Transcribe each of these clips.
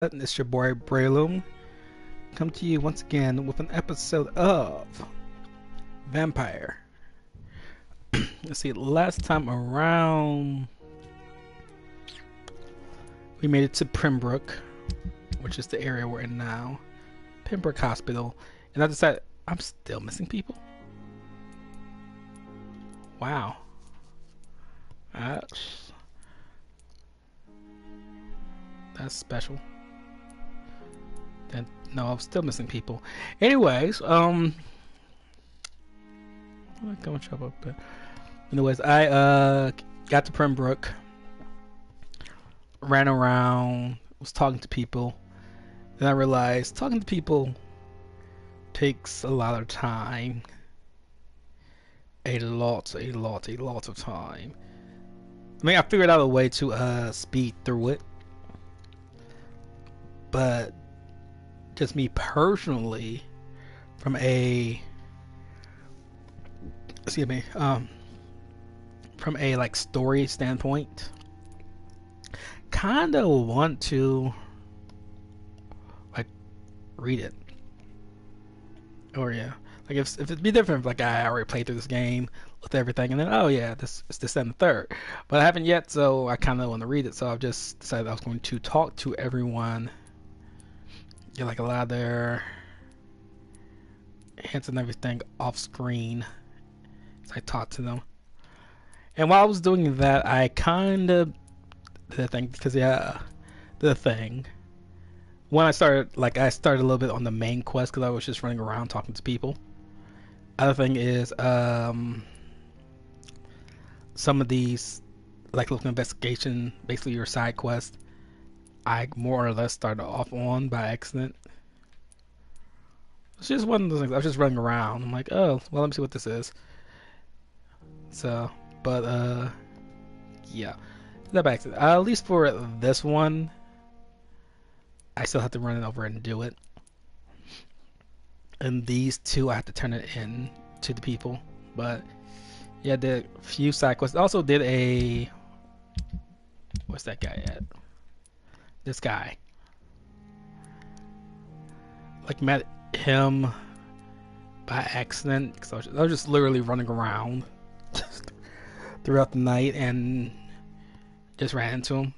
It's your boy Braylum. Come to you once again with an episode of Vampire. Let's see, last time around we made it to Pembroke, which is the area we're in now. Pembroke Hospital. And I decided I'm still missing people. Wow. That's special. Then no, I'm still missing people. Anyways, I'm gonna jump up there. Anyways, I got to Pembroke, ran around, was talking to people. Then I realized talking to people takes a lot of time. A lot of time. I mean, I figured out a way to speed through it, but just me personally, from a from a like story standpoint, kind of want to like read it. Or yeah, like if it'd be different, if, like I already played through this game, looked at everything, and then oh yeah, this is this and the third. But I haven't yet, so I kind of want to read it. So I've just decided I was going to talk to everyone, get like a lot of their hints and everything off screen as I talk to them. And while I was doing that, I kind of did a thing because the thing. When I started a little bit on the main quest because I was just running around talking to people. Other thing is some of these like local investigation, basically your side quest, I more or less started off on by accident. It's just one of those things. I was just running around. I'm like, oh, well, let me see what this is. So, but yeah, that by accident. At least for this one, I still have to run it over and do it. And these two, I have to turn it in to the people. But yeah, I did a few side quests. Also did a what's that guy at? This guy. Like met him by accident because I was just literally running around throughout the night and just ran into him.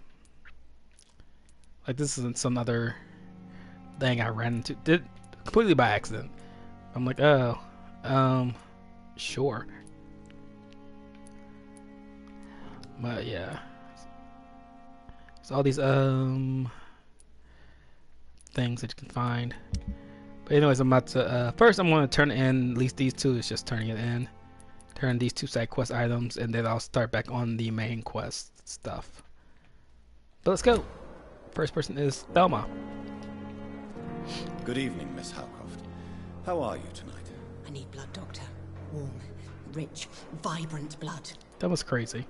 Like this isn't some other thing I ran into. Did completely by accident. I'm like, oh, sure. But yeah, it's all these things that you can find. But anyways, I'm about to first I'm going to turn in at least these two. It's just turning it in. Turn these two side quest items, and then I'll start back on the main quest stuff. But let's go. First person is Thelma. Good evening, Miss Howcroft. How are you tonight? I need blood, Doctor. Warm, rich, vibrant blood. That was crazy.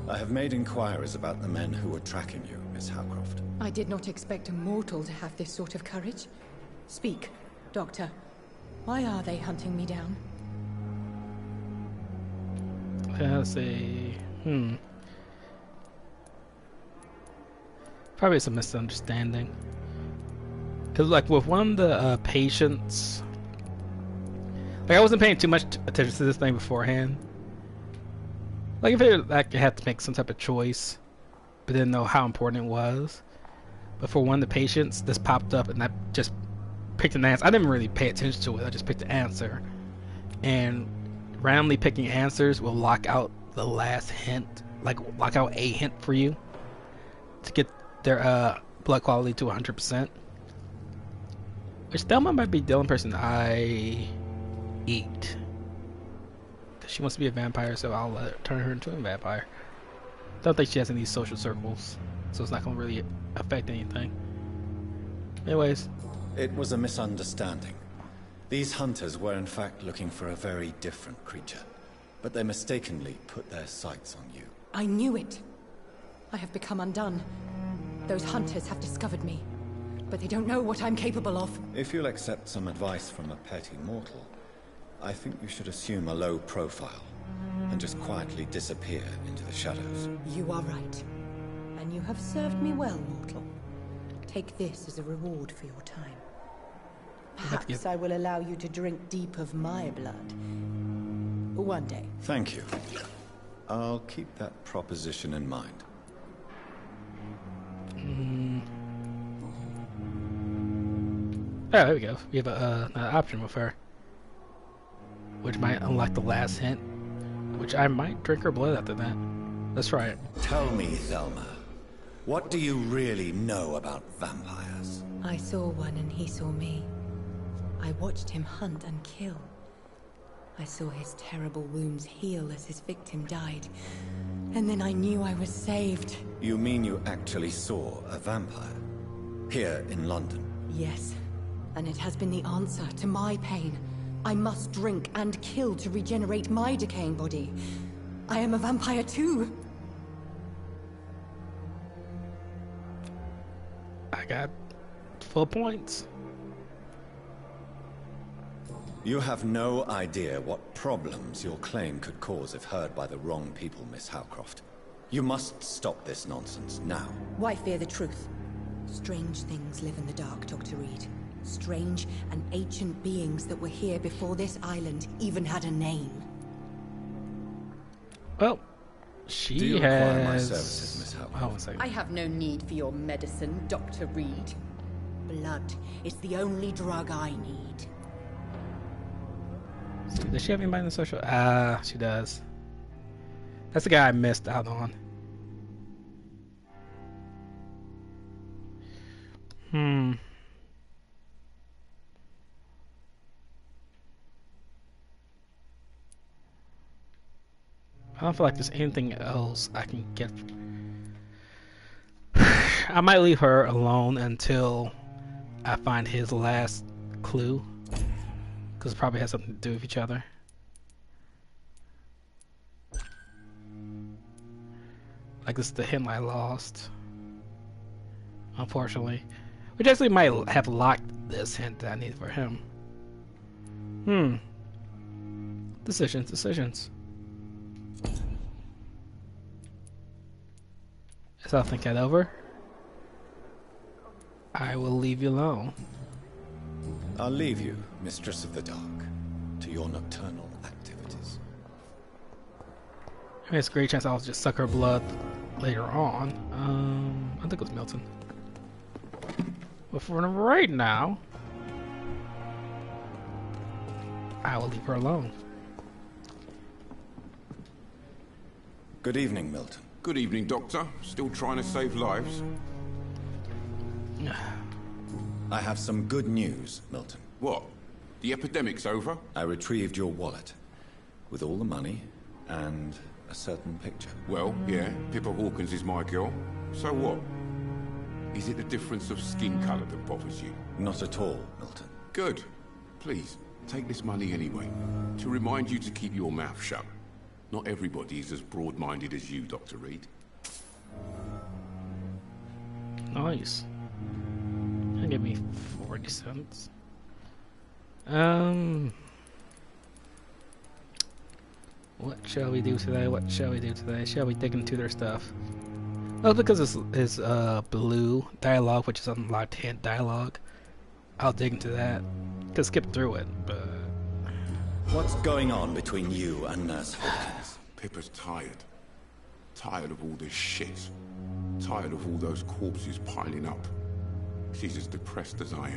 I have made inquiries about the men who were tracking you, Miss Howcroft. I did not expect a mortal to have this sort of courage. Speak, Doctor. Why are they hunting me down? Let's see. Probably it's a misunderstanding. Because like with one of the patients, like I wasn't paying too much attention to this thing beforehand. Like if it like I had to make some type of choice, but didn't know how important it was. But for one of the patients, this popped up and I just picked an answer. I didn't really pay attention to it. I just picked the answer, and randomly picking answers will lock out the last hint, like lock out a hint for you to get their blood quality to 100%. Which Thelma might be the only person I eat. Because she wants to be a vampire, so I'll let her turn her into a vampire. Don't think she has any social circles, so it's not going to really affect anything. Anyways. It was a misunderstanding. These hunters were in fact looking for a very different creature, but they mistakenly put their sights on you. I knew it. I have become undone. Those hunters have discovered me, but they don't know what I'm capable of. If you'll accept some advice from a petty mortal, I think you should assume a low profile and just quietly disappear into the shadows. You are right. and you have served me well, mortal. Take this as a reward for your time. Perhaps I will allow you to drink deep of my blood. One day. Thank you. I'll keep that proposition in mind. Oh, there we go. We have an option with her, which might unlock the last hint, which I might drink her blood after that. Let's try it. Tell me, Thelma, what do you really know about vampires? I saw one and he saw me. I watched him hunt and kill. I saw his terrible wounds heal as his victim died. And then I knew I was saved. You mean you actually saw a vampire? Here in London? Yes. And it has been the answer to my pain. I must drink and kill to regenerate my decaying body. I am a vampire too. I got full points. You have no idea what problems your claim could cause if heard by the wrong people, Miss Howcroft. You must stop this nonsense now. Why fear the truth? Strange things live in the dark, Dr. Reed. Strange and ancient beings that were here before this island even had a name. Well, Do she you require my has. services, Miss Howcroft? Hold on a second. I have no need for your medicine, Dr. Reed. Blood is the only drug I need. Does she have anybody in the social? Ah, she does. That's the guy I missed out on. I don't feel like there's anything else I can get. I might leave her alone until I find his last clue. Because it probably has something to do with each other. Like this is the hint I lost. Unfortunately. Which actually might have locked this hint that I need for him. Decisions. As I'll think that over, I will leave you alone. I'll leave you, Mistress of the Dark, to your nocturnal activities. There's a great chance I'll just suck her blood later on. I think it was Milton. But for right now, I will leave her alone. Good evening, Milton. Good evening, Doctor. Still trying to save lives? I have some good news, Milton. What? The epidemic's over? I retrieved your wallet, with all the money, and a certain picture. Well, yeah, Pippa Hawkins is my girl. So what? Is it the difference of skin colour that bothers you? Not at all, Milton. Good. Please, take this money anyway. To remind you to keep your mouth shut. Not everybody is as broad-minded as you, Dr. Reed. Nice. That'll give me 40 cents. What shall we do today? Shall we dig into their stuff? Oh, because it's blue dialogue, which is unlocked hint dialogue. I'll dig into that. Could skip through it, but What's going on between you and Nurse Hawkins? Pippa's tired. Tired of all this shit. Tired of all those corpses piling up. She's as depressed as I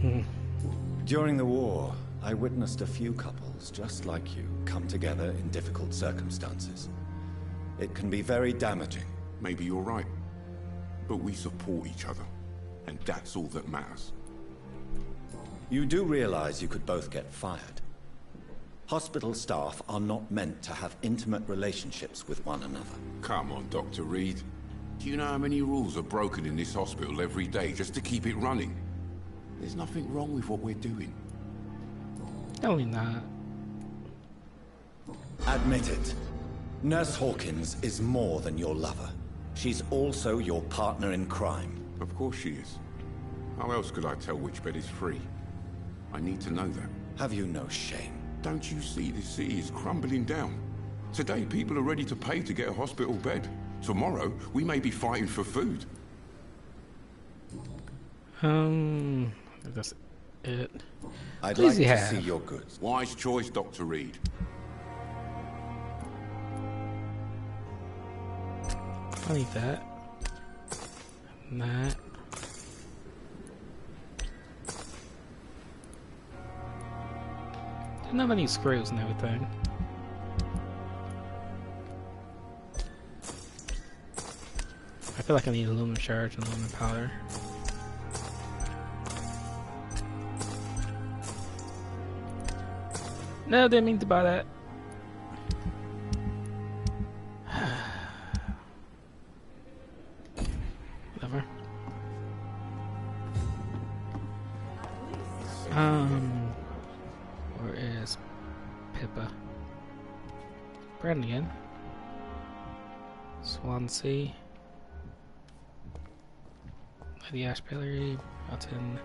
am. During the war, I witnessed a few couples just like you come together in difficult circumstances. It can be very damaging. Maybe you're right. But we support each other. And that's all that matters. You do realize you could both get fired. Hospital staff are not meant to have intimate relationships with one another. Come on, Dr. Reed. Do you know how many rules are broken in this hospital every day just to keep it running? There's nothing wrong with what we're doing. only not. Admit it. Nurse Hawkins is more than your lover. She's also your partner in crime. Of course she is. How else could I tell which bed is free? I need to know that. Have you no shame? Don't you see this city is crumbling down? Today, people are ready to pay to get a hospital bed. Tomorrow, we may be fighting for food. That's it. I'd Please like to have. see your goods. Wise choice, Dr. Reed. I need that. And that. Didn't have any screws and everything. I feel like I need aluminum shards and aluminum powder. No, didn't mean to buy that. Whatever. Where is Pippa? Brandon again. Swansea. Lady Ashbury. Mountain.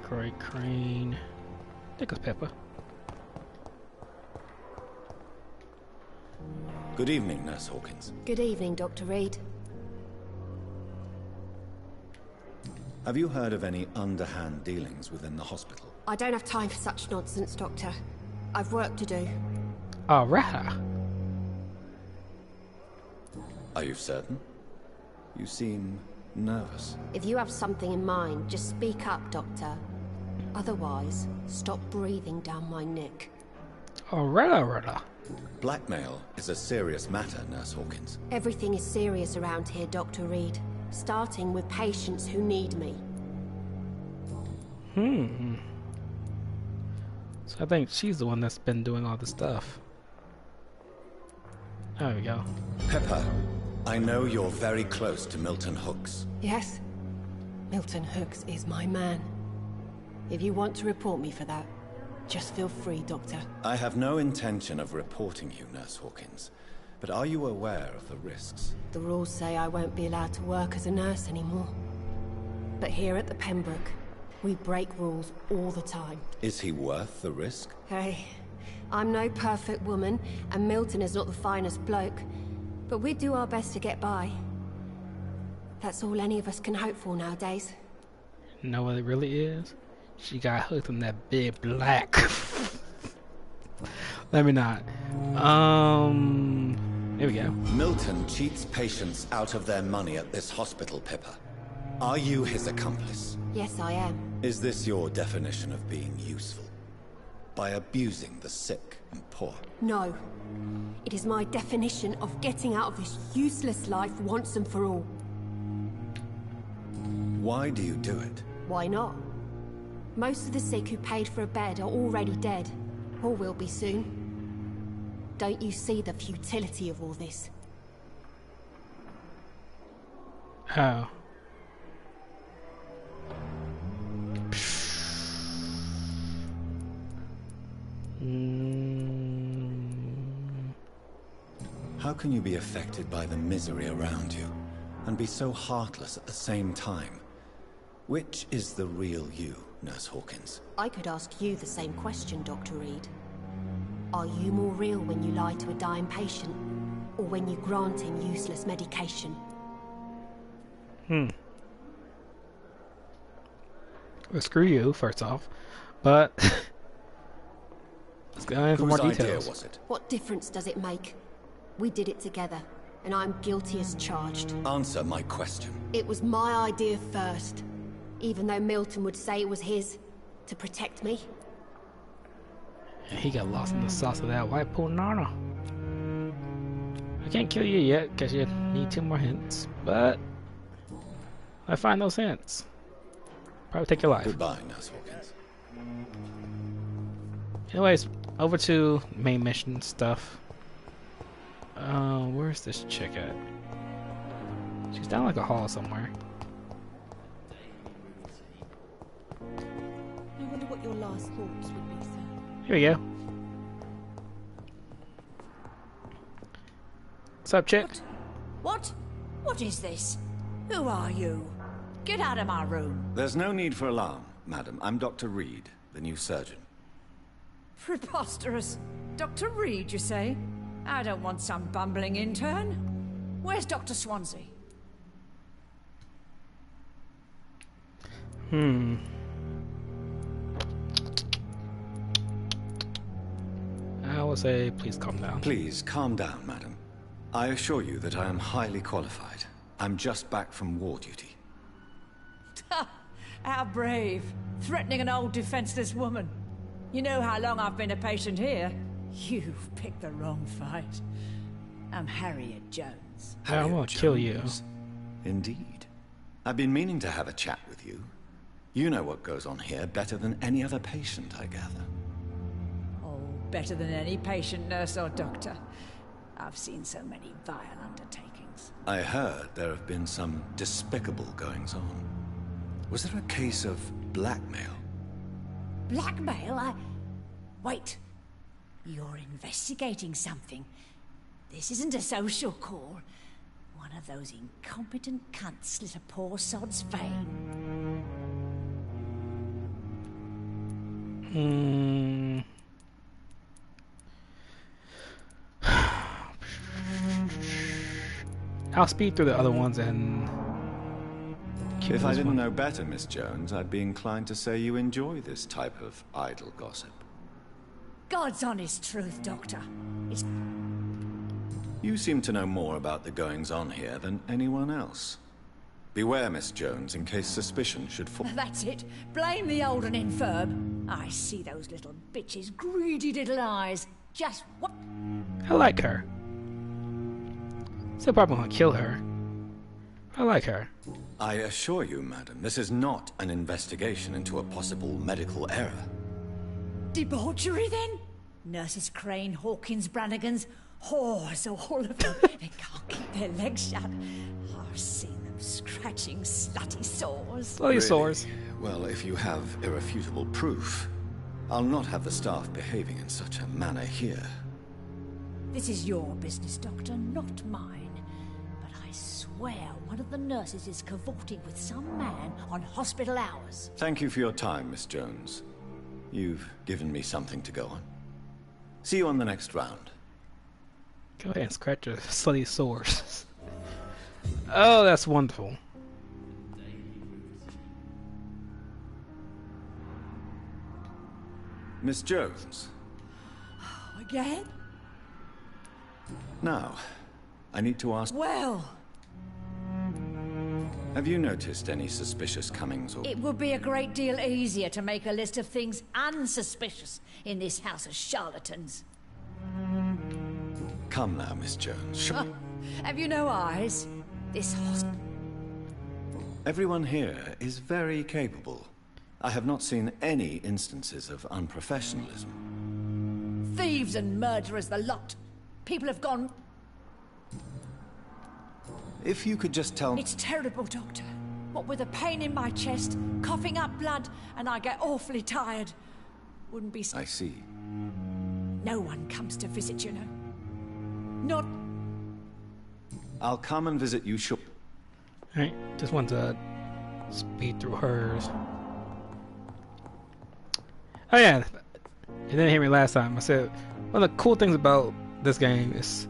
Great Crane. There goes Pippa. Good evening, Nurse Hawkins. Good evening, Dr. Reed. Have you heard of any underhand dealings within the hospital? I don't have time for such nonsense, Doctor. I've work to do. Alright. Are you certain? You seem nervous. If you have something in mind, just speak up, Doctor. Otherwise, stop breathing down my neck. Alright. Blackmail is a serious matter, Nurse Hawkins. Everything is serious around here, Dr. Reed. Starting with patients who need me. So I think she's the one that's been doing all the stuff. There we go. Pepper, I know you're very close to Milton Hooks. Yes? Milton Hooks is my man. If you want to report me for that, just feel free, Doctor. I have no intention of reporting you, Nurse Hawkins. But are you aware of the risks? The rules say I won't be allowed to work as a nurse anymore. But here at the Pembroke, we break rules all the time. Is he worth the risk? Hey, I'm no perfect woman, and Milton is not the finest bloke. But we do our best to get by. That's all any of us can hope for nowadays. You know what it really is? She got hooked on that big black. Let me not. There we go. Milton cheats patients out of their money at this hospital, Pippa. Are you his accomplice? Yes, I am. Is this your definition of being useful? By abusing the sick and poor? No. It is my definition of getting out of this useless life once and for all. Why do you do it? Why not? Most of the sick who paid for a bed are already dead, or will be soon. Don't you see the futility of all this? Oh. How can you be affected by the misery around you, and be so heartless at the same time? Which is the real you, Nurse Hawkins? I could ask you the same question, Dr. Reed. Are you more real when you lie to a dying patient, or when you grant him useless medication? Well, screw you, first off. But let's go in for more Whose idea details. was it? What difference does it make? We did it together, and I'm guilty as charged. Answer my question. It was my idea first, even though Milton would say it was his, to protect me. He got lost in the sauce of that white banana. I can't kill you yet because you need 2 more hints, but I find those hints. Probably take your life. Goodbye, Nurse Hawkins. Anyways, over to main mission stuff. Where's this chick at? She's down like a hall somewhere. I wonder what your last thoughts would be, sir. Here we go. What's up, chick? What? What is this? Who are you? Get out of my room. There's no need for alarm, madam. I'm Dr. Reed, the new surgeon. Preposterous. Dr. Reed, you say? I don't want some bumbling intern. Where's Dr. Swansea? I would say, please calm down. Please, calm down, madam. I assure you that I am highly qualified. I'm just back from war duty. How brave. Threatening an old defenseless woman. You know how long I've been a patient here? You've picked the wrong fight. I'm Harriet Jones. I want to kill you. Jones. Indeed. I've been meaning to have a chat with you. You know what goes on here better than any other patient, I gather. Oh, better than any patient, nurse or doctor. I've seen so many vile undertakings. I heard there have been some despicable goings-on. Was there a case of blackmail? Blackmail? Wait. You're investigating something. This isn't a social call. One of those incompetent cunts slit a poor sod's vein. I'll speed through the other ones and... If I didn't know better, Miss Jones, I'd be inclined to say you enjoy this type of idle gossip. God's honest truth, Doctor. It's... You seem to know more about the goings-on here than anyone else. Beware, Miss Jones, in case suspicion should fall. That's it. Blame the old and infirm. I see those little bitches' greedy little eyes. Just what? I like her. Still probably want to kill her. I like her. I assure you, madam, this is not an investigation into a possible medical error. Debauchery, then? Nurses Crane, Hawkins, Brannigans, whores, all of them. They can't keep their legs shut. I've seen them scratching slutty sores. Slutty sores. Well, if you have irrefutable proof, I'll not have the staff behaving in such a manner here. This is your business, Doctor, not mine. But I swear one of the nurses is cavorting with some man on hospital hours. Thank you for your time, Miss Jones. You've given me something to go on. See you on the next round. Go ahead and scratch your slutty sores. Oh, that's wonderful. Miss Jones. Again? Now, I need to ask... Well, Have you noticed any suspicious comings or... it would be a great deal easier to make a list of things unsuspicious in this house of charlatans. Come now, Miss Jones. Have you no eyes? This hospital... Everyone here is very capable. I have not seen any instances of unprofessionalism. Thieves and murderers, the lot. People have gone... If you could just tell... It's terrible, Doctor. What with a pain in my chest, coughing up blood, and I get awfully tired. Wouldn't be... I see. No one comes to visit, you know. Not... I'll come and visit you Alright, just want to speed through hers. Oh yeah, you didn't hear me last time. I said one of the cool things about this game is,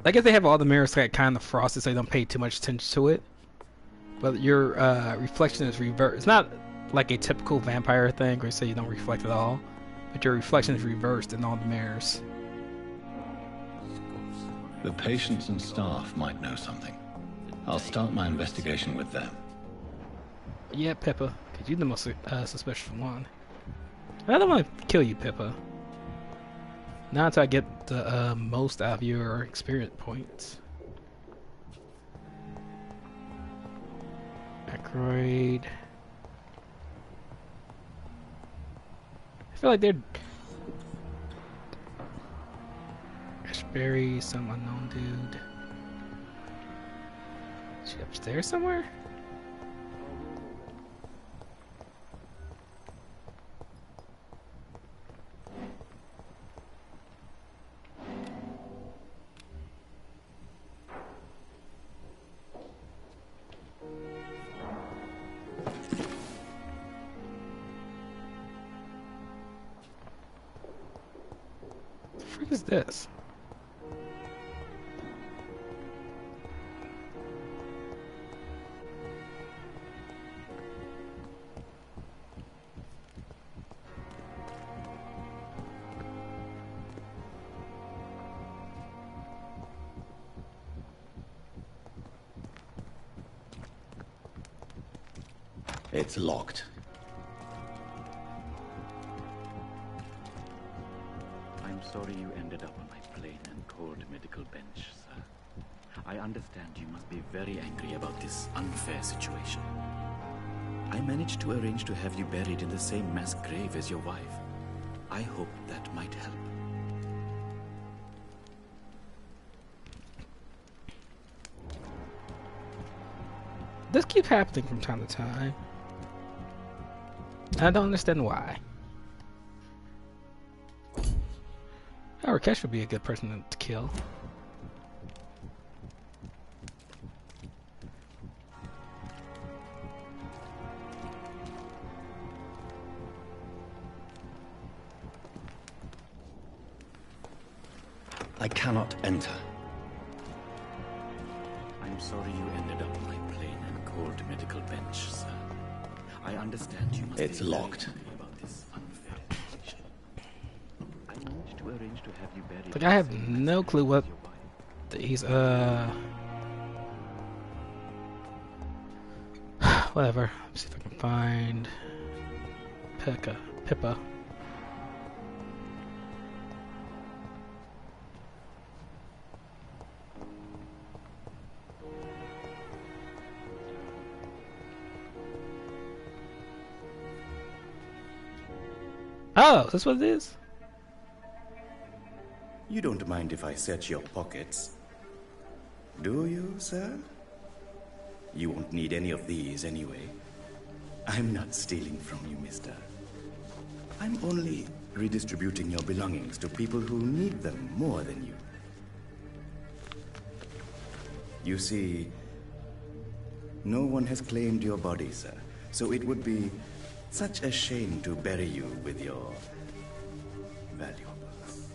I guess they have all the mirrors like kind of frosted so you don't pay too much attention to it. But your reflection is reversed. It's not like a typical vampire thing where you say you don't reflect at all, but your reflection is reversed in all the mirrors. The patients and staff might know something. I'll start my investigation with them. Yeah, Pippa, because you're the most suspicious one. I don't want to kill you, Pippa. Not until I get the most out of your experience points. Ackroyd. I feel like they're... Ashbury, some unknown dude. Is she upstairs somewhere? is this? It's locked. I'm sorry you ended up on my plain and cold medical bench, sir. I understand you must be very angry about this unfair situation. I managed to arrange to have you buried in the same mass grave as your wife. I hope that might help. This keeps happening from time to time. I don't understand why. Rakesh would be a good person to kill. I cannot enter. I'm sorry you ended up on my plain and cold medical bench, sir. I understand you must It's be very locked. angry about this unfair situation. I managed to arrange to have you buried. Like, I have no clue what these, whatever. Let's see if I can find Pippa. Oh, is this what it is? You don't mind if I search your pockets, do you, sir? You won't need any of these anyway. I'm not stealing from you, mister. I'm only redistributing your belongings to people who need them more than you. You see, no one has claimed your body, sir, so it would be such a shame to bury you with your valuables.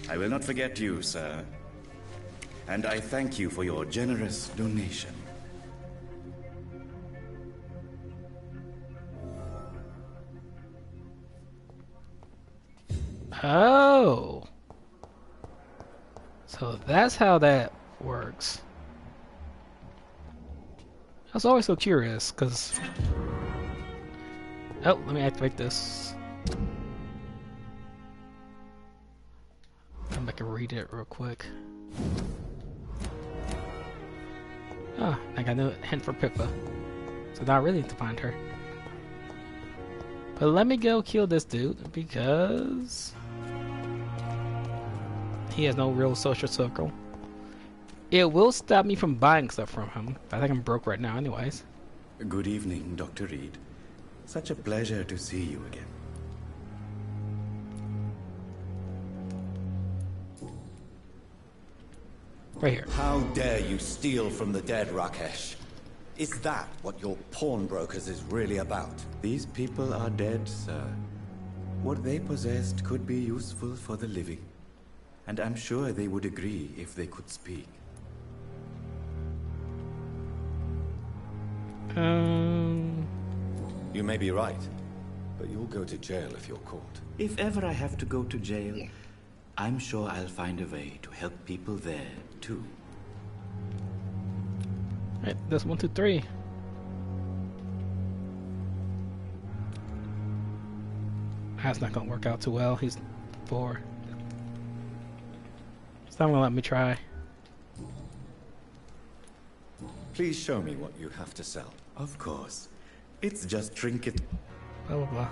I will not forget you, sir. And I thank you for your generous donation. Oh. So that's how that works. I was always so curious, because... Oh, let me activate this. Come back and read it real quick. Ah, I got a hint for Pippa. So now I really need to find her. But let me go kill this dude, because... he has no real social circle. It will stop me from buying stuff from him. I think I'm broke right now anyways. Good evening, Dr. Reed. Such a pleasure to see you again. Right here. How dare you steal from the dead, Rakesh? Is that what your pawnbrokers is really about? These people are dead, sir. What they possessed could be useful for the living. And I'm sure they would agree if they could speak. You may be right, but you'll go to jail if you're caught. If ever I have to go to jail, I'm sure I'll find a way to help people there, too. Right, that's 1, 2, 3. That's not gonna work out too well. He's 4. It's not gonna let me try. Please show me what you have to sell. Of course. It's just trinket. Blah blah blah.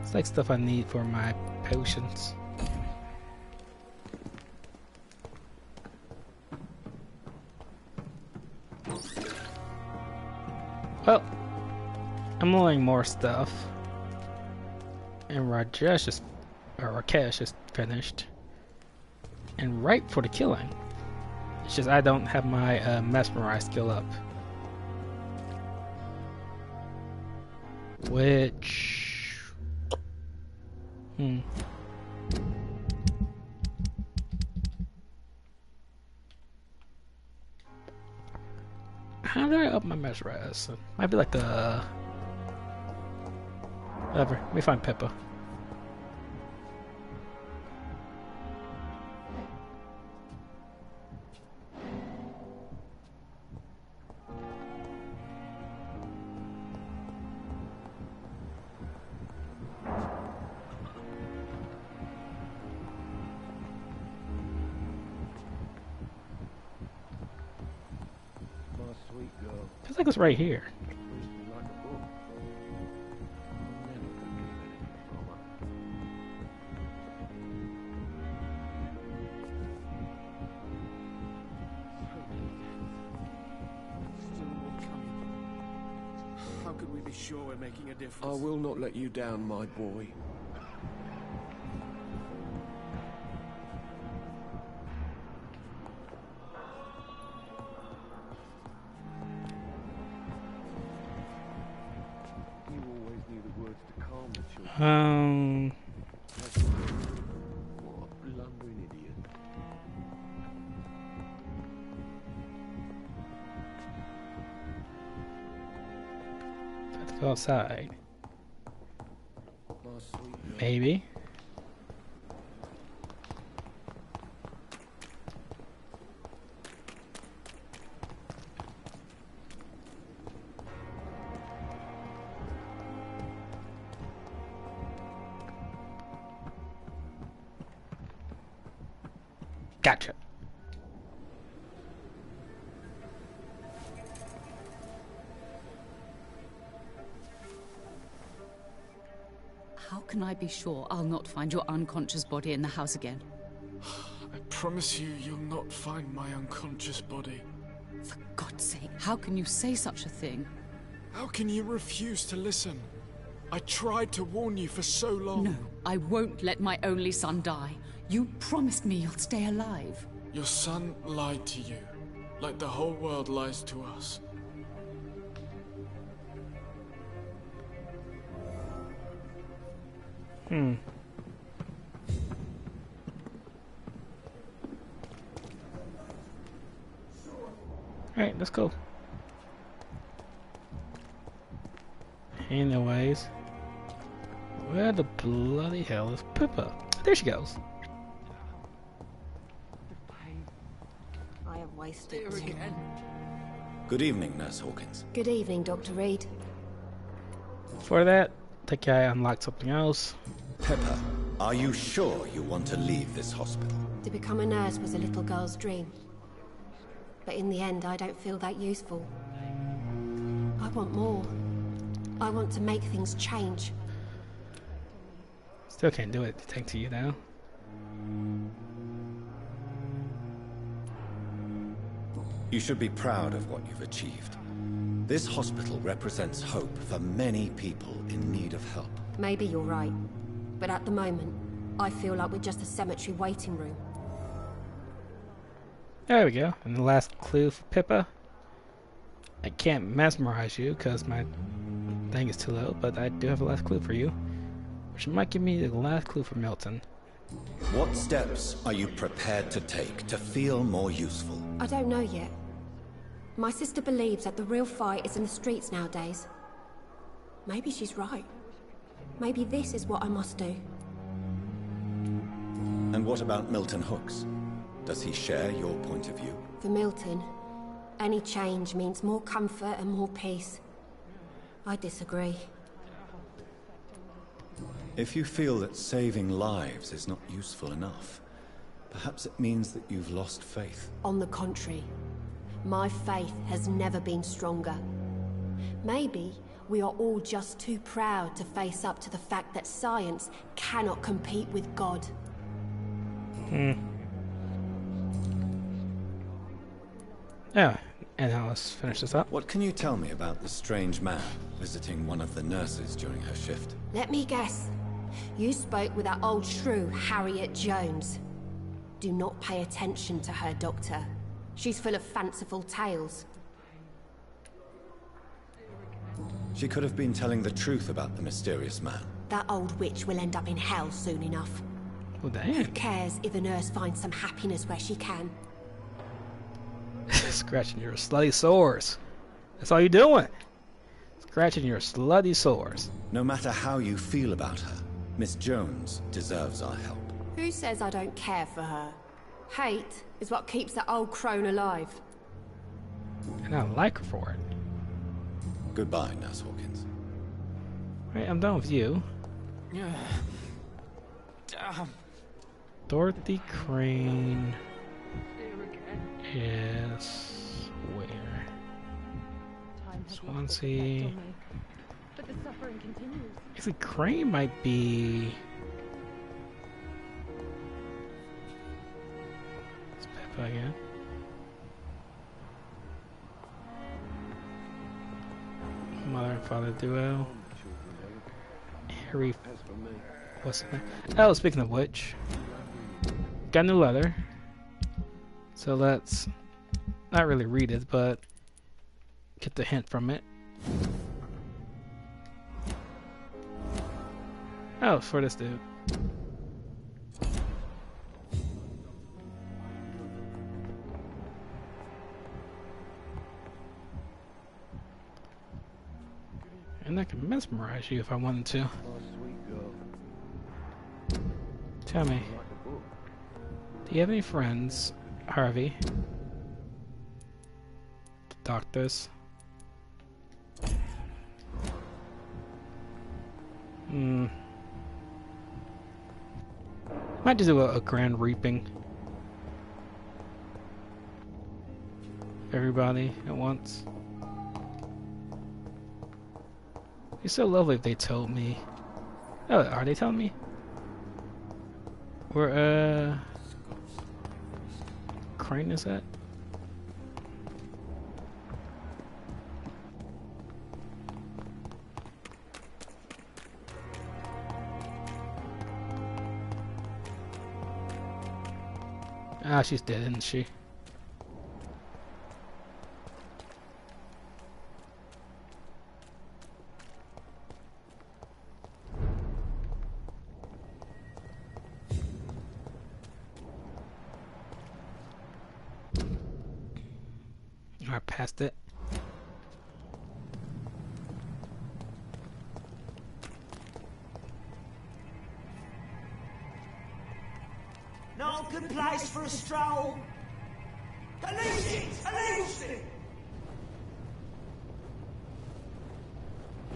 It's like stuff I need for my potions. Well, I'm learning more stuff. And Rakesh is finished. And ripe for the killing. It's just I don't have my mesmerize skill up. Which... How do I up my mesmerize? Might be like the... Whatever. Let me find Pippa. Feels like it's right here. How could we be sure we're making a difference? I will not let you down, my boy. You always knew the words to calm the children. What a blundering idiot. Let's go outside. Maybe. Gotcha. How can I be sure I'll not find your unconscious body in the house again? I promise you, you'll not find my unconscious body. For God's sake, how can you say such a thing? How can you refuse to listen? I tried to warn you for so long. No, I won't let my only son die. You promised me you'll stay alive. Your son lied to you, like the whole world lies to us. Alright, let's go. Anyways, where the bloody hell is Pippa? There she goes. I have wasted too again. Good evening, Nurse Hawkins. Good evening, Dr. Reed. For that, I think I unlocked something else. Pippa, are you sure you want to leave this hospital? To become a nurse was a little girl's dream. But in the end, I don't feel that useful. I want more. I want to make things change. Still can't do it thanks to you now. You should be proud of what you've achieved. This hospital represents hope for many people in need of help. Maybe you're right. But at the moment, I feel like we're just a cemetery waiting room. There we go. And the last clue for Pippa. I can't mesmerize you because my thing is too low, but I do have a last clue for you, which might give me the last clue for Milton. What steps are you prepared to take to feel more useful? I don't know yet. My sister believes that the real fight is in the streets nowadays. Maybe she's right. Maybe this is what I must do. And what about Milton Hooks? Does he share your point of view? For Milton, any change means more comfort and more peace. I disagree. If you feel that saving lives is not useful enough, perhaps it means that you've lost faith. On the contrary, my faith has never been stronger. Maybe we are all just too proud to face up to the fact that science cannot compete with God. Yeah, and now let's finish this up. What can you tell me about the strange man visiting one of the nurses during her shift? Let me guess. You spoke with that old shrew, Harriet Jones. Do not pay attention to her, Doctor. She's full of fanciful tales. She could have been telling the truth about the mysterious man. That old witch will end up in hell soon enough. Oh, Who damn. cares if a nurse finds some happiness where she can? Scratching your slutty sores. That's all you doing. Scratching your slutty sores. No matter how you feel about her, Miss Jones deserves our help. Who says I don't care for her? Hate is what keeps that old crone alive. And I like her for it. Goodbye, Nurse Hawkins. Right, I'm done with you. Dorothy Crane is where? Swansea. But the suffering continues. Actually, Crane might be. It's Peppa again. Mother and father duo. Harry. What's his name? Oh, speaking of which, got new leather. So let's not really read it, but get the hint from it. Oh, for this dude. And I can mesmerize you if I wanted to. Tell me, do you have any friends, Harvey? Doctors? Might just do a grand reaping. Everybody at once. It's so lovely if they told me. Oh, are they telling me? Where, Crane is at? Ah, she's dead, isn't she? I passed it. No good place for a stroll. Elusive! Elusive!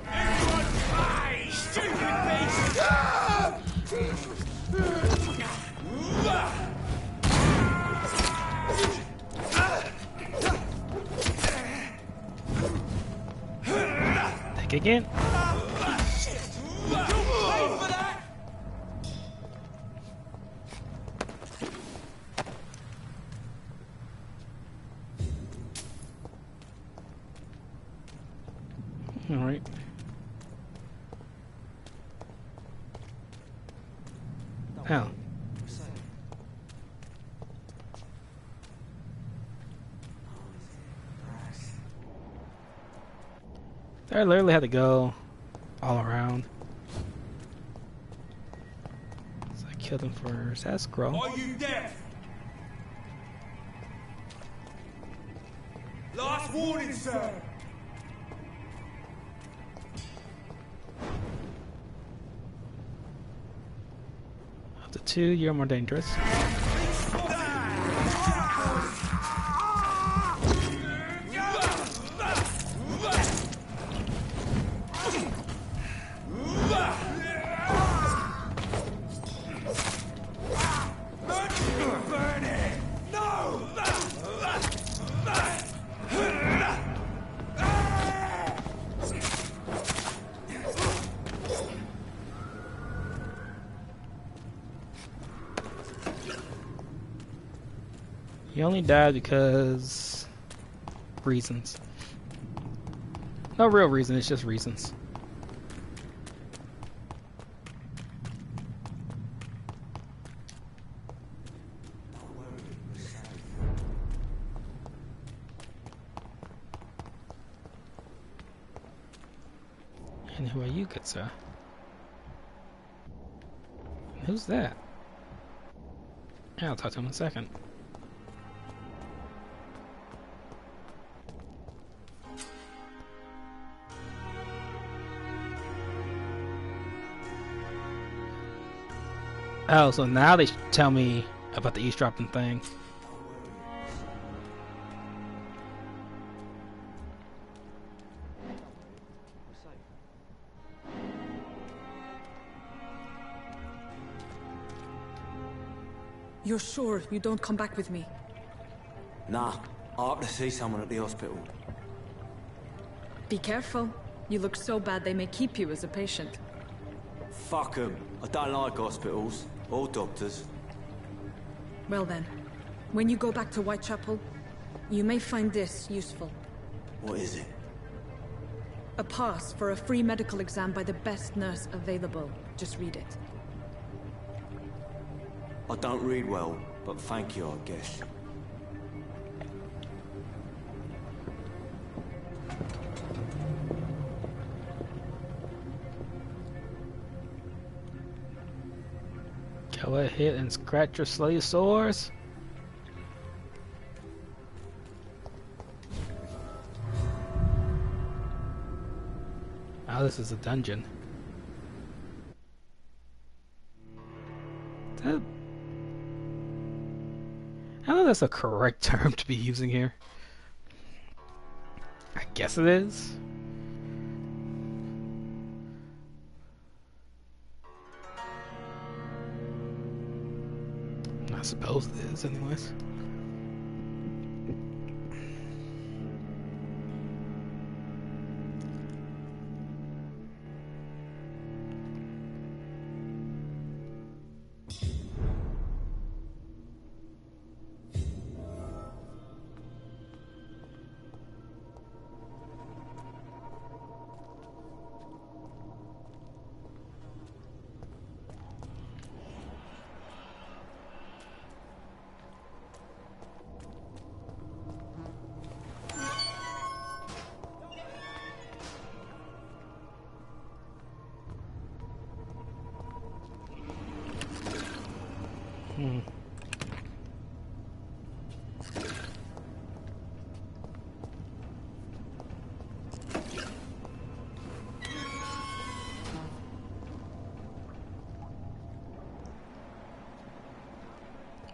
Everyone pay! Stupid beast! Take again. All right. Oh. I literally had to go all around. So I killed him first. That's gross. Are you deaf? Last warning, sir. Up to 2, you're more dangerous. He only died because reasons. No real reason, it's just reasons. And who are you, good sir? And who's that? Yeah, I'll talk to him in a second. Oh, so now they tell me about the eavesdropping thing. You're sure you don't come back with me? Nah, I have to see someone at the hospital. Be careful. You look so bad they may keep you as a patient. Fuck 'em. I don't like hospitals. Or doctors. Well then, when you go back to Whitechapel, you may find this useful. What is it? A pass for a free medical exam by the best nurse available. Just read it. I don't read well, but thank you, I guess. Go ahead and scratch your slave sores. Oh, this is a dungeon. I don't know if that's a correct term to be using here. I guess it is. I suppose it is, anyways.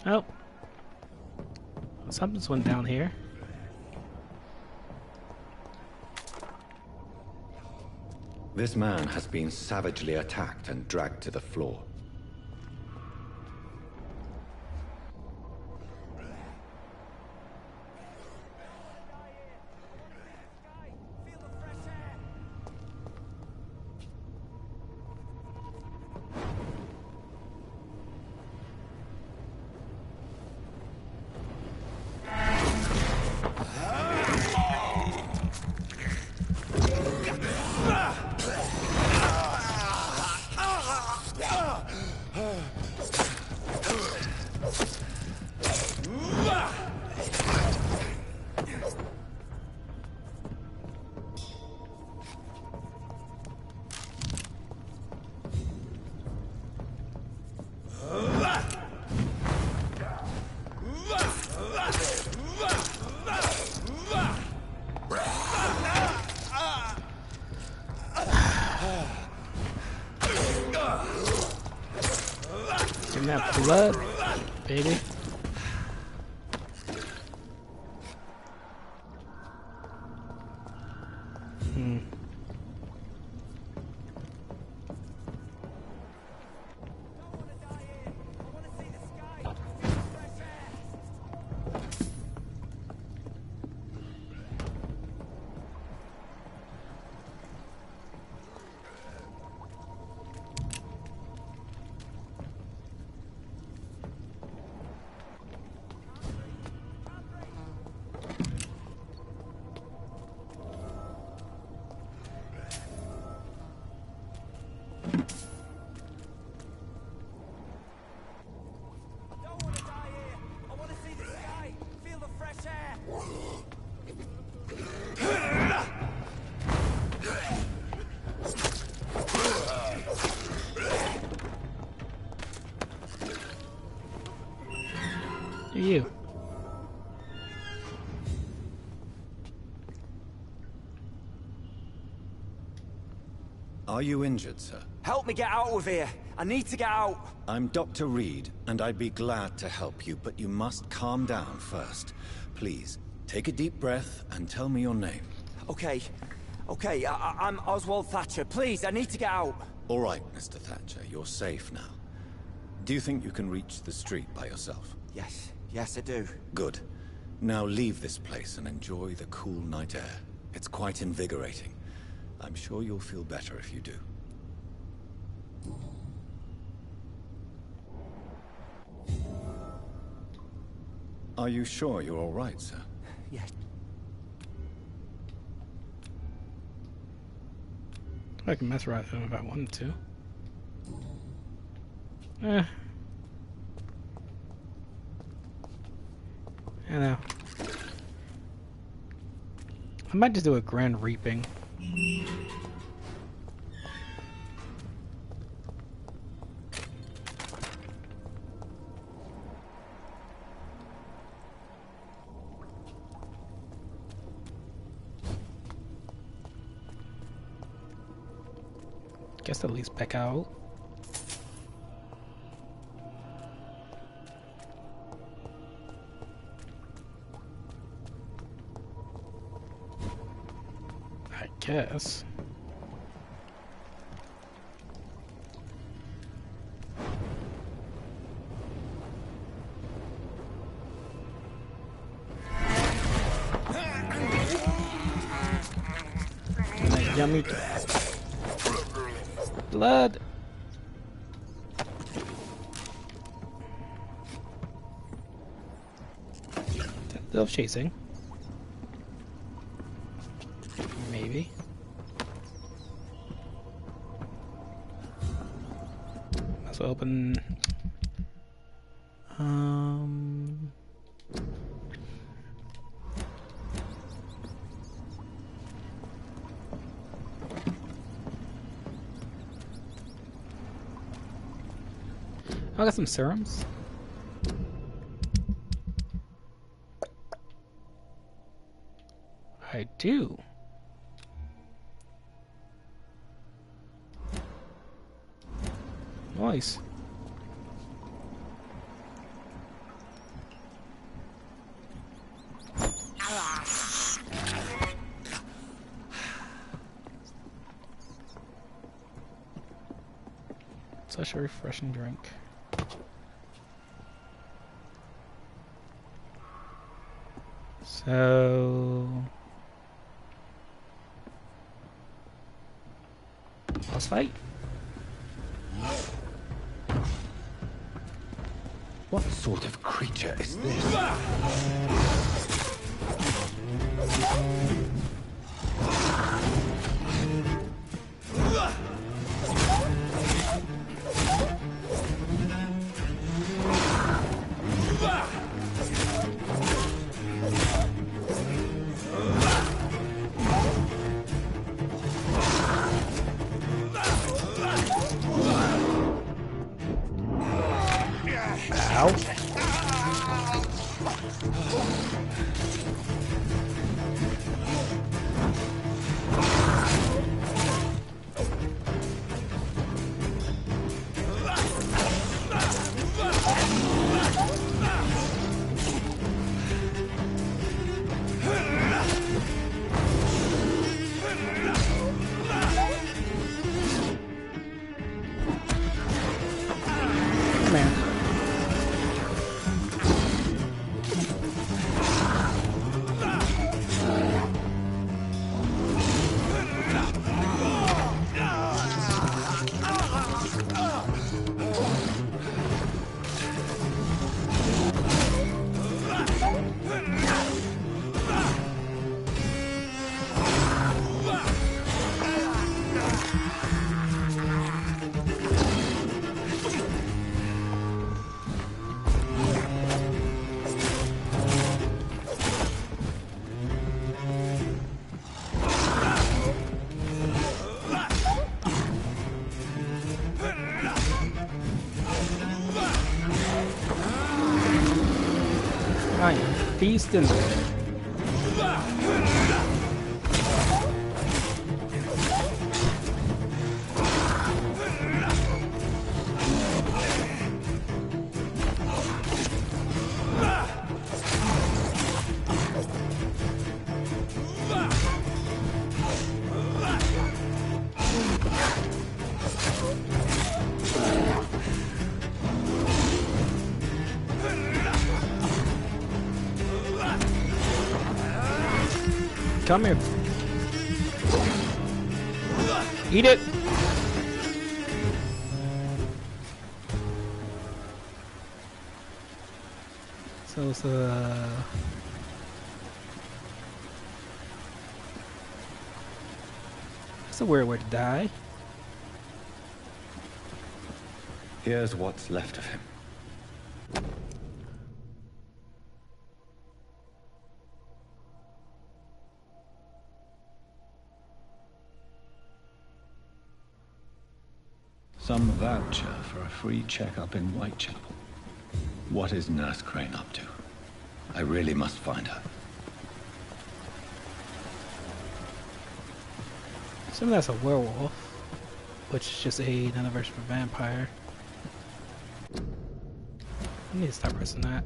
Oh. Something's went down here. This man has been savagely attacked and dragged to the floor. Give me that blood, baby. Are you injured, sir? Help me get out of here. I need to get out. I'm Dr. Reed, and I'd be glad to help you, but you must calm down first. Please, take a deep breath and tell me your name. Okay. I'm Oswald Thatcher. Please, I need to get out. All right, Mr. Thatcher, you're safe now. Do you think you can reach the street by yourself? Yes, I do. Good. Now leave this place and enjoy the cool night air. It's quite invigorating. I'm sure you'll feel better if you do. Are you sure you're all right, sir? Yes. I can mess around with him if I wanted to. I know. I might just do a grand reaping. Guess at least back out. I guess. Yummy blood. Still chasing. Maybe. Let's open. I got some serums. I do. Nice. Such a refreshing drink. So, boss fight. What sort of creature is this? Feasting. come here. Eat it! So it's that's a weird way to die. Here's what's left of him. Some voucher for a free checkup in Whitechapel. What is Nurse Crane up to? I really must find her. Some of that's a werewolf, which is just another version of a vampire. I need to stop pressing that.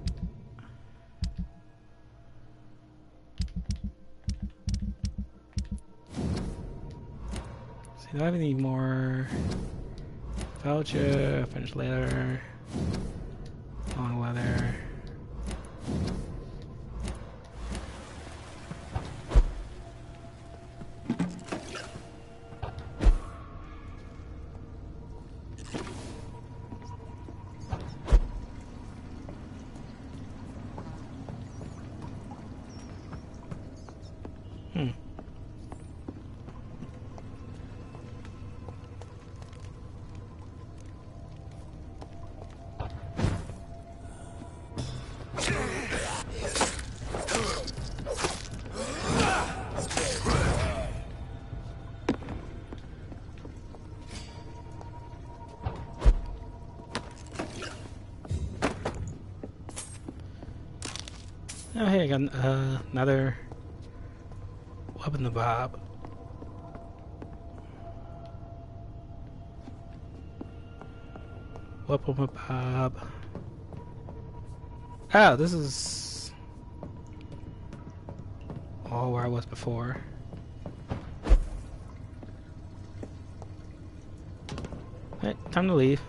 See, do I have any more voucher, finished leather, long leather? Oh hey, I got another weapon to bob. Weapon to bob. Oh, this is all where I was before. Alright, time to leave.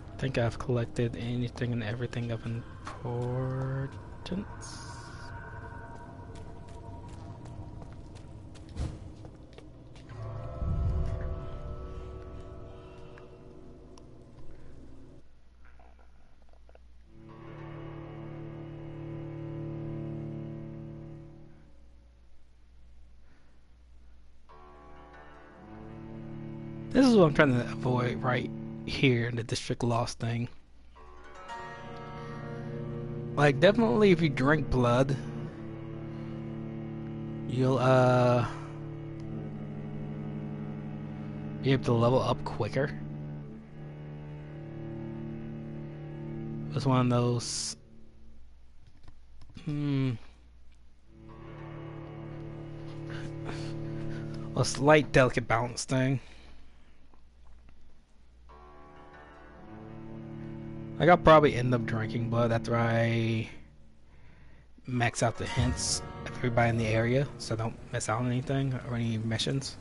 I think I've collected anything and everything of importance. This is what I'm trying to avoid right here in the district loss thing. Like, definitely if you drink blood, you'll be able to level up quicker. It's one of those a slight delicate balance thing. Like, I'll probably end up drinking blood after I max out the hints of everybody in the area, so I don't miss out on anything or any missions.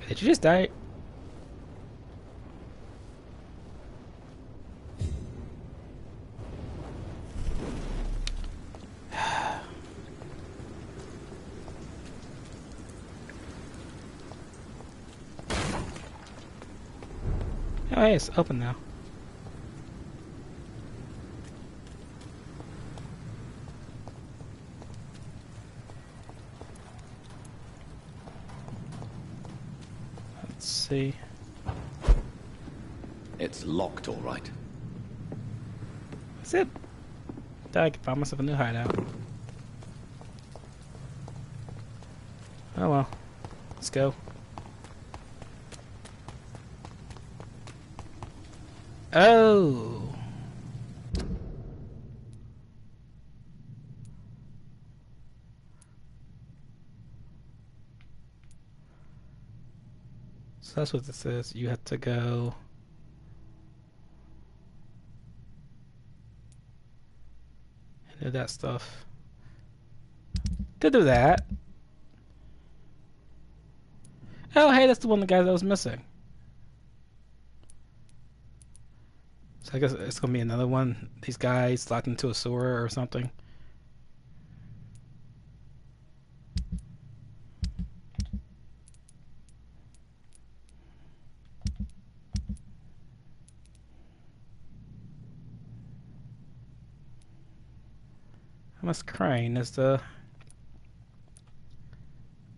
Did you just die? Oh, hey, it's open now. Let's see. It's locked, all right. That's it. Thought I could find myself a new hideout. Oh well. Let's go. Oh. So that's what this is. You have to go. And Did that stuff. Did do that. Oh, hey, that's the one of the guys that was missing. So I guess it's gonna be another one. These guys locked into a sewer or something. This crane is the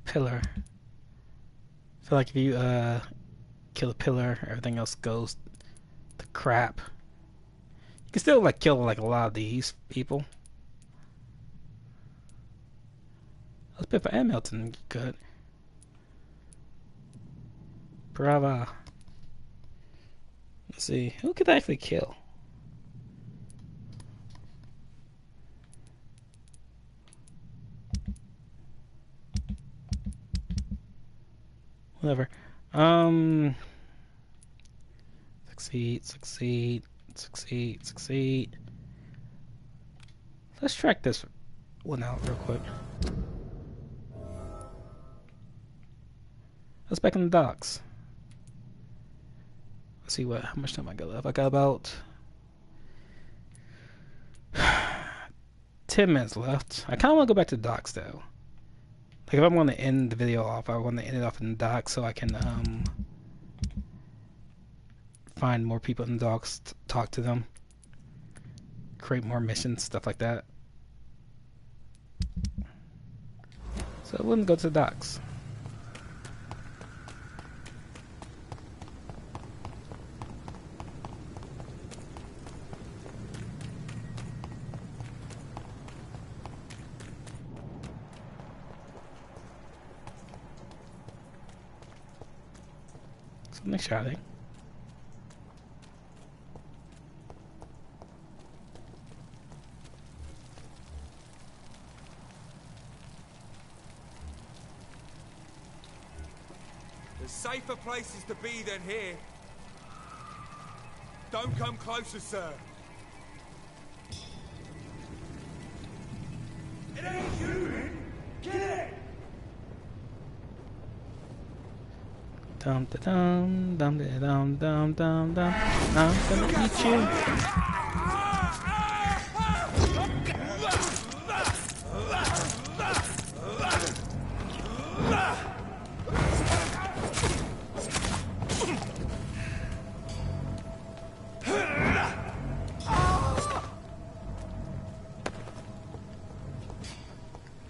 pillar. I feel like if you kill a pillar, everything else goes to crap. You can still like kill like a lot of these people. Let's pay for Hamilton. Good. Brava. Let's see. Who could I actually kill? Whatever. Succeed. Let's track this one out real quick. Let's back in the docks. Let's see how much time I got left. I got about 10 minutes left. I kind of want to go back to the docks though. Like if I want to end the video off, I want to end it off in the docks so I can find more people in the docks, talk to them, create more missions, stuff like that. So let me go to the docks. Something shouting. There's safer places to be than here. Don't come closer, sir. It ain't human. Get it! Dum da dum dum da dum dum dum dum. I'm gonna eat you.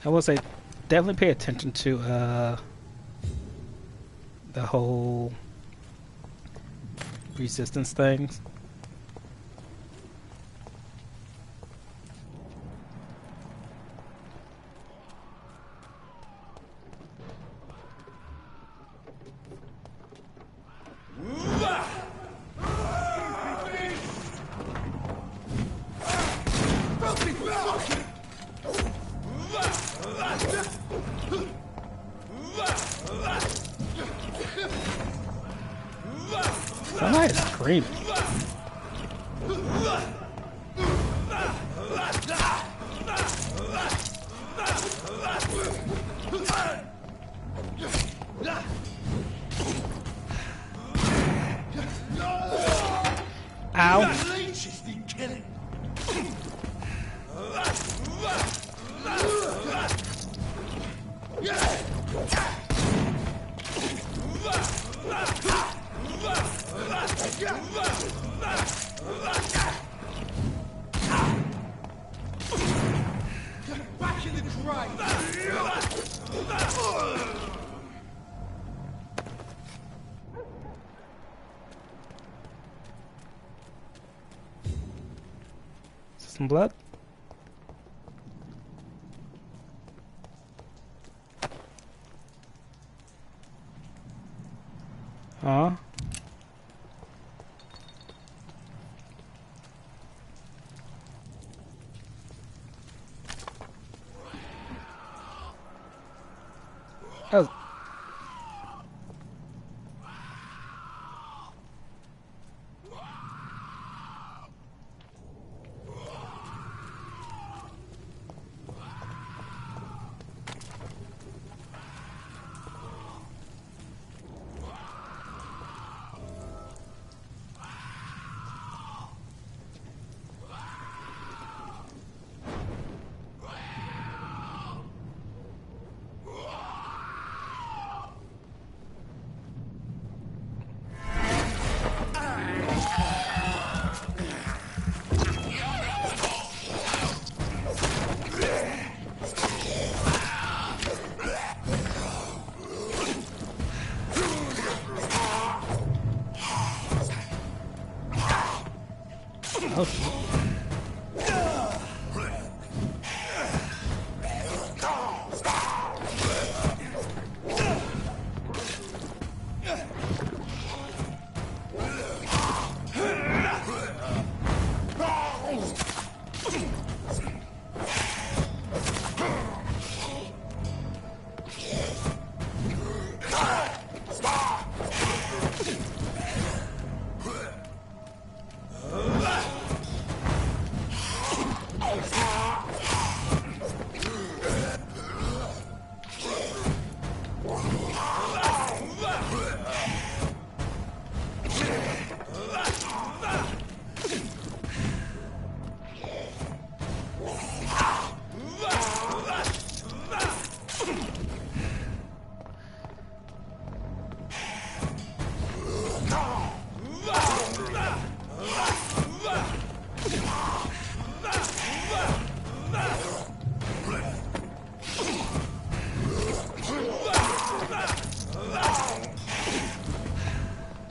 I will say, definitely pay attention to the whole resistance things. Somebody is screaming. Ow. Back in the Some blood? Huh? Oh. Oh shit.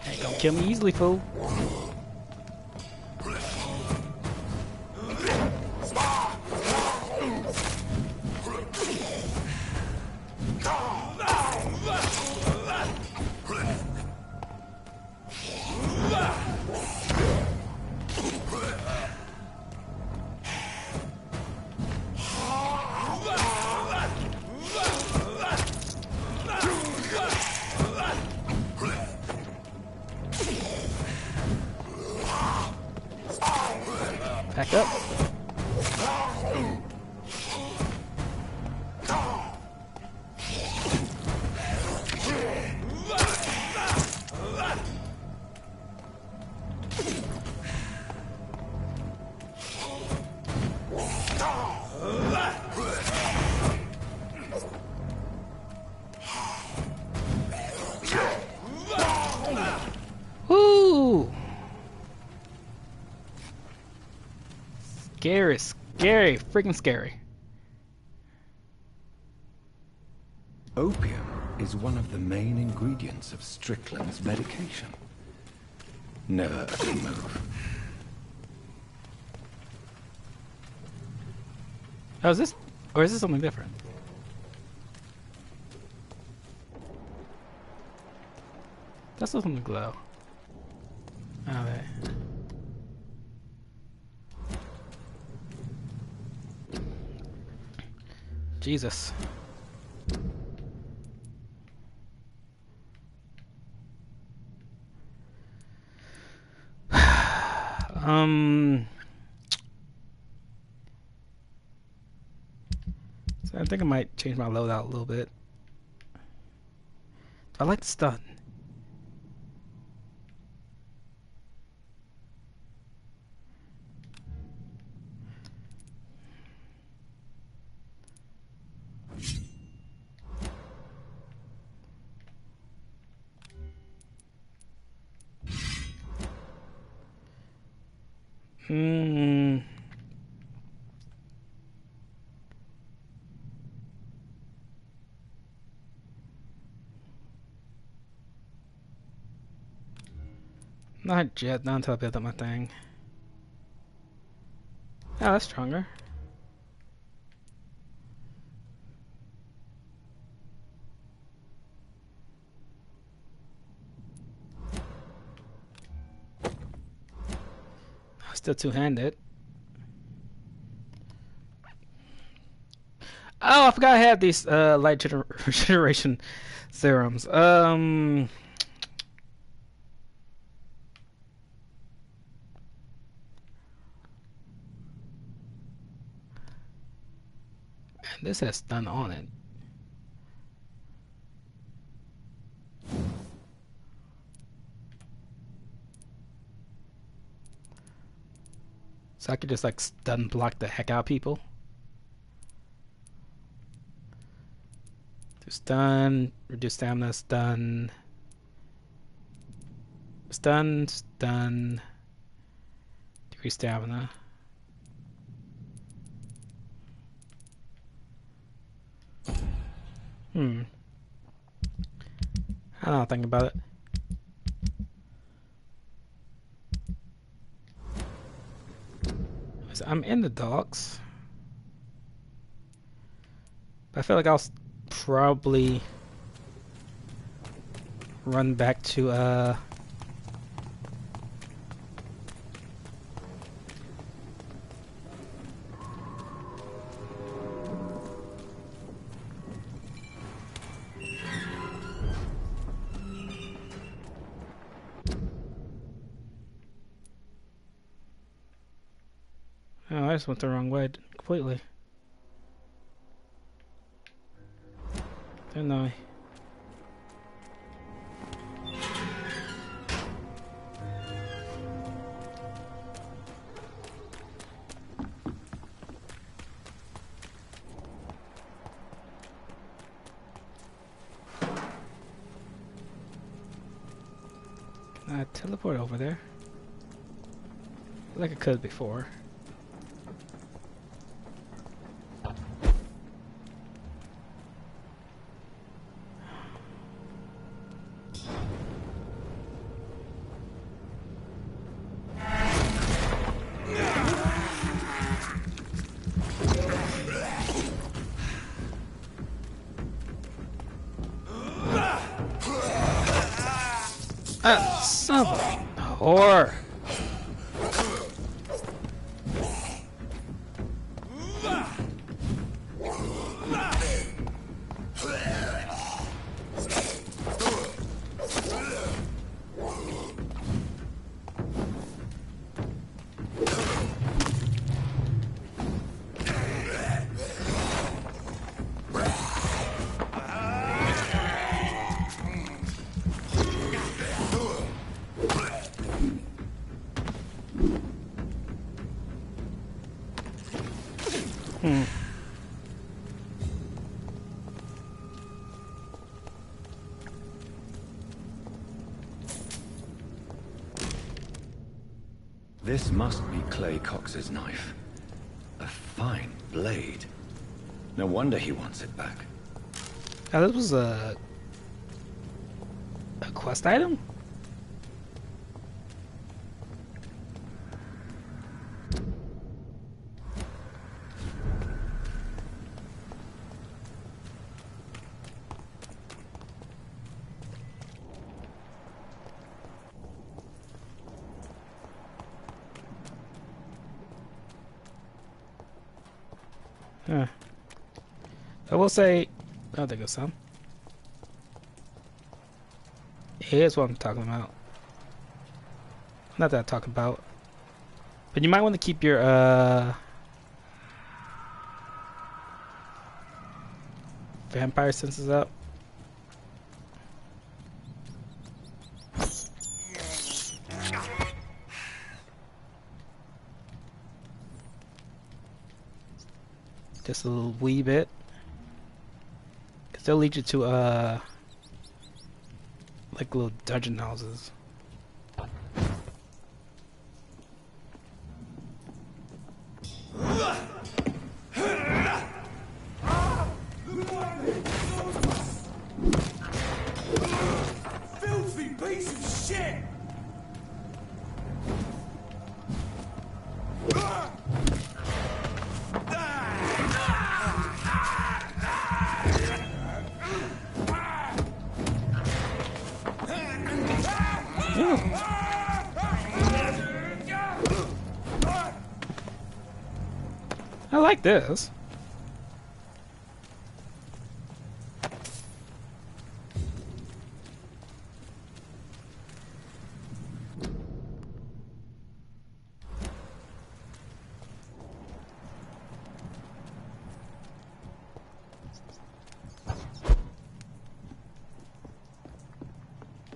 Ain't gonna kill me easily, fool. Back up. Woo! Scary, scary, freaking scary. Opium is one of the main ingredients of Strickland's medication. Never a good move. Oh, is this, or is this something different? That's something to glow. Okay. Jesus. So I think I might change my loadout a little bit. I like the stun. Not yet, not until I build up my thing. Oh, that's stronger. Still two-handed. Oh, I forgot I had these light regeneration serums. This has stun on it. So I could just like stun block the heck out of people. Do stun, reduce stamina, stun. Stun, stun. Decrease stamina. I don't know, think about it. So I'm in the docks. But I feel like I'll probably run back to oh, I just went the wrong way completely. Didn't I? Teleport over there. Like I could before. Son of a whore. This must be Clay Cox's knife. A fine blade. No wonder he wants it back. Oh, this was a quest item? Huh. I will say, oh, there goes some. Here's what I'm talking about. Not that I'm talking about. But you might want to keep your, vampire senses up. Just a little wee bit. Cause they'll lead you to like little dungeon houses. Filthy piece of shit! I like this.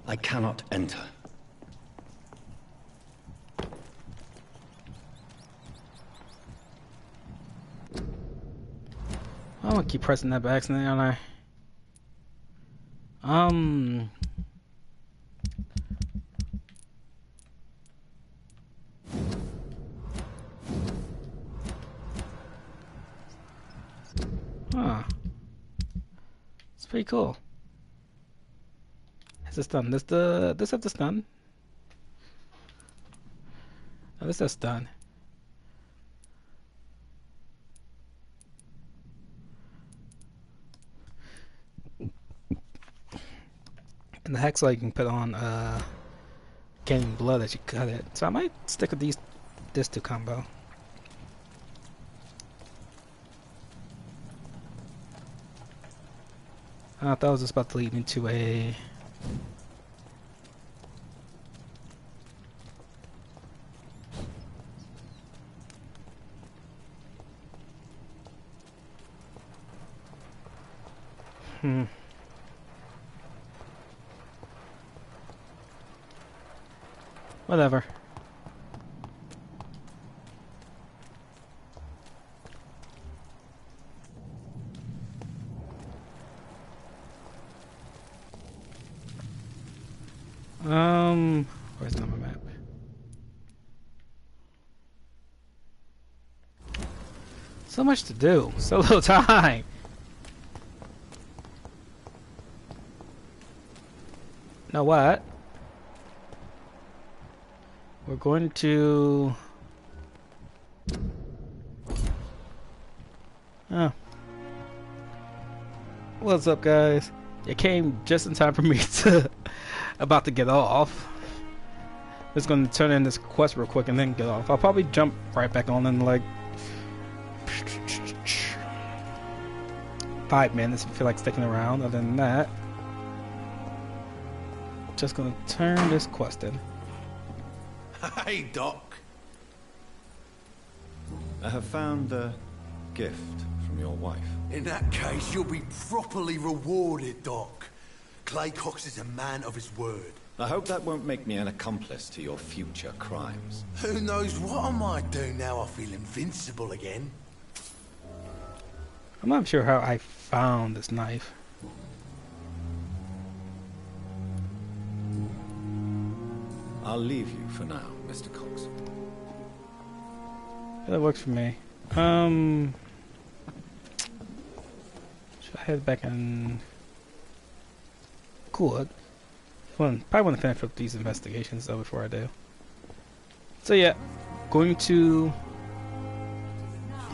I cannot enter. I'm gonna keep pressing that by accident, aren't I? Huh. It's pretty cool. Is this done? This have the stun? Oh, this has stun. And the Hexla you can put on gaining blood as you cut it. So I might stick with this two combo. I thought I was just about to lead me to a... Whatever. Where's the number map? So much to do, so little time. Know what? We're going to... Oh. What's up, guys? It came just in time for me to... about to get off. Just going to turn in this quest real quick and then get off. I'll probably jump right back on in like... 5 minutes if you feel like sticking around. Other than that... Just gonna turn this quest in. Hey, Doc. I have found a gift from your wife. In that case, you'll be properly rewarded, Doc. Clay Cox is a man of his word. I hope that won't make me an accomplice to your future crimes. Who knows what I might do now I feel invincible again. I'm not sure how I found this knife. I'll leave you for now, Mr. Cox. Yeah, that works for me. Should I head back and... Cool. Probably want to finish up these investigations though before I do. So yeah, going to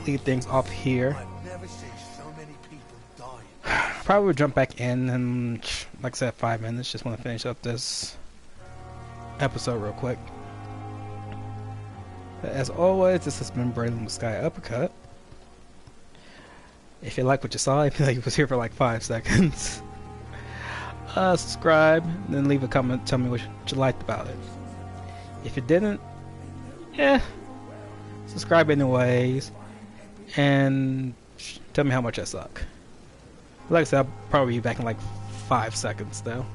leave things off here. Probably would jump back in and, like I said, 5 minutes. Just want to finish up this episode real quick. But as always, this has been Braylon the Sky Uppercut. If you like what you saw, I feel like it was here for like 5 seconds. Subscribe, and then leave a comment. Tell me what you liked about it. If you didn't, yeah, subscribe anyways, and tell me how much I suck. Like I said, I'll probably be back in like 5 seconds though.